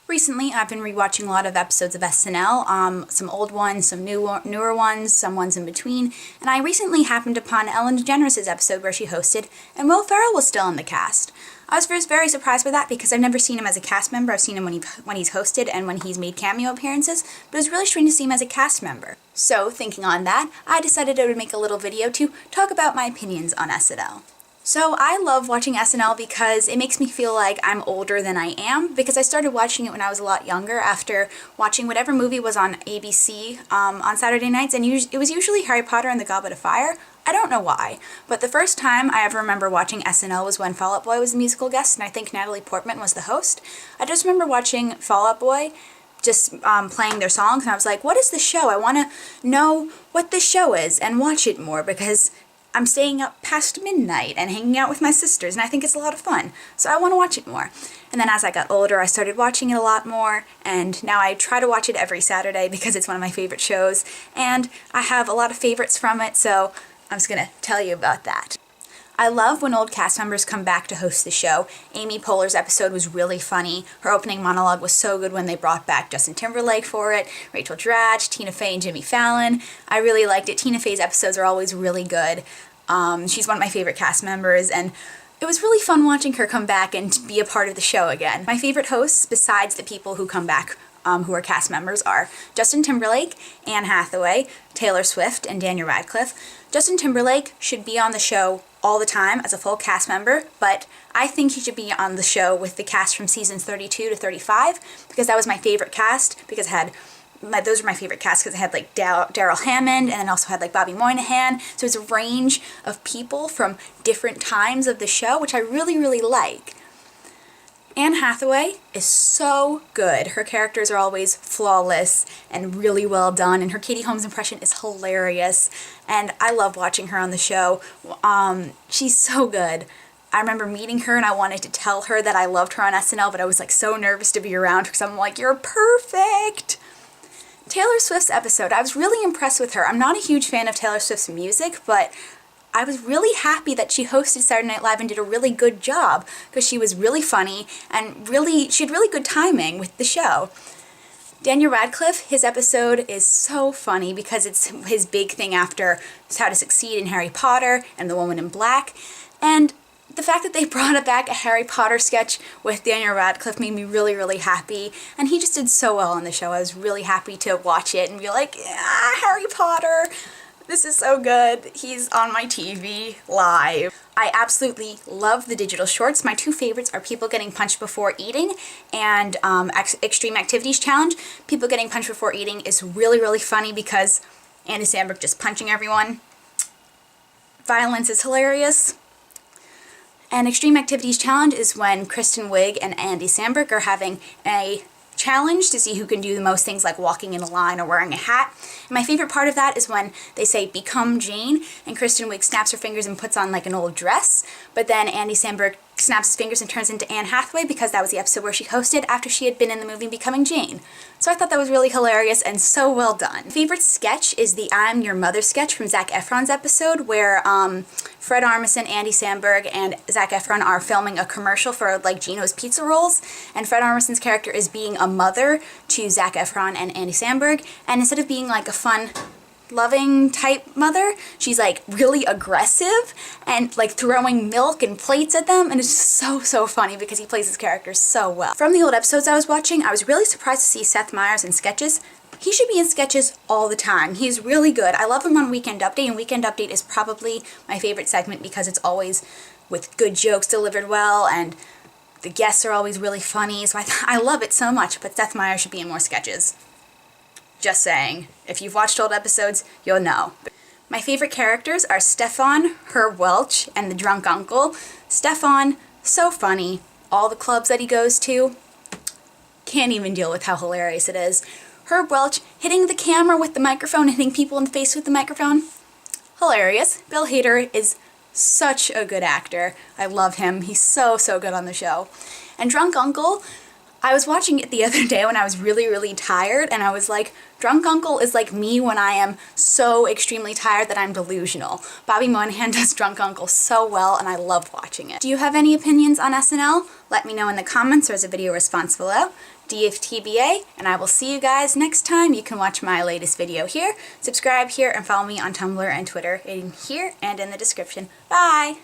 Recently, I've been rewatching a lot of episodes of SNL, some old ones, some newer ones, some ones in between, and I recently happened upon Ellen DeGeneres' episode where she hosted, and Will Ferrell was still in the cast. I was first very surprised by that because I've never seen him as a cast member. I've seen him when he's hosted and when he's made cameo appearances, but it was really strange to see him as a cast member. So, thinking on that, I decided I would make a little video to talk about my opinions on SNL. So I love watching SNL because it makes me feel like I'm older than I am, because I started watching it when I was a lot younger after watching whatever movie was on ABC on Saturday nights, and it was usually Harry Potter and the Goblet of Fire. I don't know why, but the first time I ever remember watching SNL was when Fall Out Boy was a musical guest, and I think Natalie Portman was the host. I just remember watching Fall Out Boy, just playing their songs, and I was like, what is this show? I want to know what this show is and watch it more, because I'm staying up past midnight and hanging out with my sisters, and I think it's a lot of fun, so I want to watch it more. And then as I got older, I started watching it a lot more, and now I try to watch it every Saturday because it's one of my favorite shows, and I have a lot of favorites from it, so I'm just gonna tell you about that. I love when old cast members come back to host the show. Amy Poehler's episode was really funny. Her opening monologue was so good when they brought back Justin Timberlake for it, Rachel Dratch, Tina Fey, and Jimmy Fallon. I really liked it. Tina Fey's episodes are always really good. She's one of my favorite cast members, and it was really fun watching her come back and be a part of the show again. My favorite hosts, besides the people who come back who are cast members, are Justin Timberlake, Anne Hathaway, Taylor Swift, and Daniel Radcliffe. Justin Timberlake should be on the show all the time as a full cast member, but I think he should be on the show with the cast from seasons 32 to 35, because that was my favorite cast, because those were my favorite casts, because it had like Daryl Hammond, and then also had like Bobby Moynihan, so it's a range of people from different times of the show, which I really, really like. Anne Hathaway is so good. Her characters are always flawless and really well done, and her Katie Holmes impression is hilarious, and I love watching her on the show. She's so good. I remember meeting her and I wanted to tell her that I loved her on SNL, but I was like so nervous to be around her because I'm like, you're perfect! Taylor Swift's episode, I was really impressed with her. I'm not a huge fan of Taylor Swift's music, but I was really happy that she hosted Saturday Night Live and did a really good job, because she was really funny and she had really good timing with the show. Daniel Radcliffe, his episode is so funny because it's his big thing after How to Succeed in Harry Potter and The Woman in Black, and the fact that they brought back a Harry Potter sketch with Daniel Radcliffe made me really, really happy, and he just did so well on the show. I was really happy to watch it and be like, Harry Potter! This is so good. He's on my TV live. I absolutely love the digital shorts. My two favorites are People Getting Punched Before Eating and Extreme Activities Challenge. People Getting Punched Before Eating is really, really funny because Andy Samberg just punching everyone. Violence is hilarious. And Extreme Activities Challenge is when Kristen Wiig and Andy Samberg are having a challenge to see who can do the most things, like walking in a line or wearing a hat. And my favorite part of that is when they say become Jane, and Kristen Wiig snaps her fingers and puts on like an old dress, but then Andy Samberg snaps his fingers and turns into Anne Hathaway, because that was the episode where she hosted after she had been in the movie Becoming Jane. So I thought that was really hilarious and so well done. My favorite sketch is the I'm Your Mother sketch from Zac Efron's episode, where Fred Armisen, Andy Samberg, and Zac Efron are filming a commercial for like Gino's Pizza Rolls, and Fred Armisen's character is being a mother to Zac Efron and Andy Samberg, and instead of being like a fun, loving type mother, she's like really aggressive and like throwing milk and plates at them, and it's just so funny because he plays his character so well. From the old episodes I was watching, I was really surprised to see Seth Meyers in sketches. He should be in sketches all the time. He's really good. I love him on Weekend Update, and Weekend Update is probably my favorite segment because it's always with good jokes delivered well, and the guests are always really funny, so I love it so much, but Seth Meyers should be in more sketches. Just saying. If you've watched old episodes, you'll know. My favorite characters are Stefan, Herb Welch, and the drunk uncle. Stefan, so funny. All the clubs that he goes to, can't even deal with how hilarious it is. Herb Welch, hitting the camera with the microphone, hitting people in the face with the microphone, hilarious. Bill Hader is such a good actor. I love him. He's so good on the show. And Drunk Uncle, I was watching it the other day when I was really, really tired, and I was like, Drunk Uncle is like me when I am so extremely tired that I'm delusional. Bobby Moynihan does Drunk Uncle so well, and I love watching it. Do you have any opinions on SNL? Let me know in the comments. There's a video response below. DFTBA, and I will see you guys next time. You can watch my latest video here, subscribe here, and follow me on Tumblr and Twitter in here and in the description. Bye!